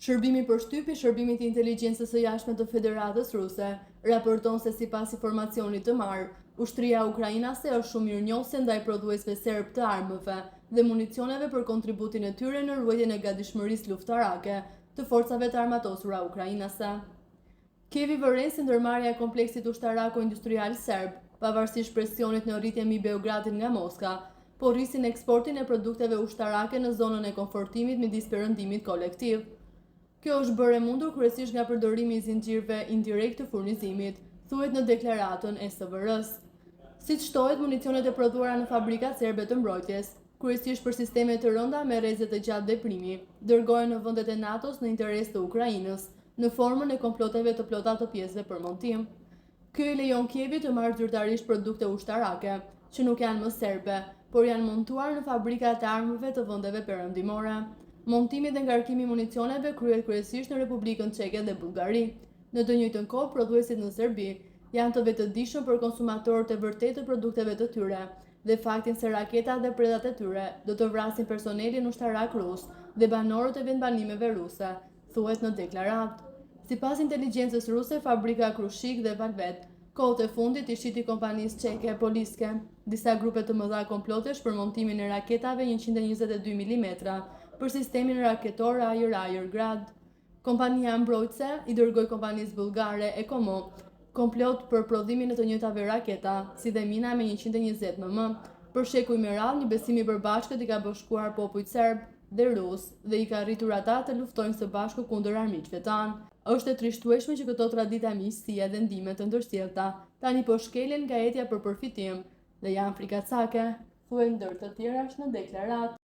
Shërbimi për shtyp i Shërbimit të Inteligjencës së Jashtme të Federatës Ruse raporton se sipas informacionit të marrë, ushtria ukrainase është shumë mirënjohëse ndaj prodhuesve serb të armëve dhe municioneve për kontributin e tyre në ruajtjen e gatishmërisë luftarake të forcave të armatosura ukrainase. Kievi vëren se ndërmarrja e kompleksit ushtarako-industrial serb, pavarësisht presionit në rritje mbi Beogradin nga Moska, po rrisin eksportin e produkteve ushtarake në zonën e konfortimit midis perëndimit kolektiv. Kjo është bërë e mundur kryesisht nga përdorimi i zinxhirëve indirekt të furnizimit, thuhet në deklaratën e SVR-s. Siç shtohet, municionet e prodhuara në fabrikat serbe të mbrojtjes, kryesisht për sisteme të rënda me rrezet të gjatë veprimi, dërgohen në vendet e NATO-s në interes të Ukrainës, në formën e komploteve të plota të pjesëve për montim. Ky i lejon Kievit të marrë zyrtarisht produkte ushtarake, që nuk janë më serbe, por janë montuar në fabrikat e armëve të vendeve perëndimore. Montimi dhe ngarkimi i municioneve kryhet kryesisht në Republikën Çeke dhe Bullgari. Në të njëjtën kohë, prodhuesit në Serbi janë të vetëdijshëm për konsumatorët e vërtetë të produkteve të tyre dhe faktin se raketat dhe predhat e tyre do të vrasin personelin ushtarak rus dhe banorët e vendbanimeve ruse, thuhet në deklaratë. Sipas inteligjencës ruse, fabrika Krushik dhe Valvet kohët e fundit i shiti kompanisë çeke Poliske disa grupe të mëdha komplotesh për montimin e raketave 122 mm për sistemin raketor Ajër Grad. Kompania mbrojtëse i dërgoi kompanisë bullgare Ekomo komplot për prodhimin e të njëjtave raketa, si dhe mina me 120 mm. Për shekuj me radhë, një besim i përbashkët i ka bashkuar popujt serb dhe rus dhe i ka rritur ata të luftojnë së bashku kundër armiqve tanë. Është e trishtueshme që këto tradita miqësie dhe ndihme të ndërsjellta tani po shkelen nga etja për përfitim dhe janë frikacake, thuhen ndër të tjerash në deklaratë.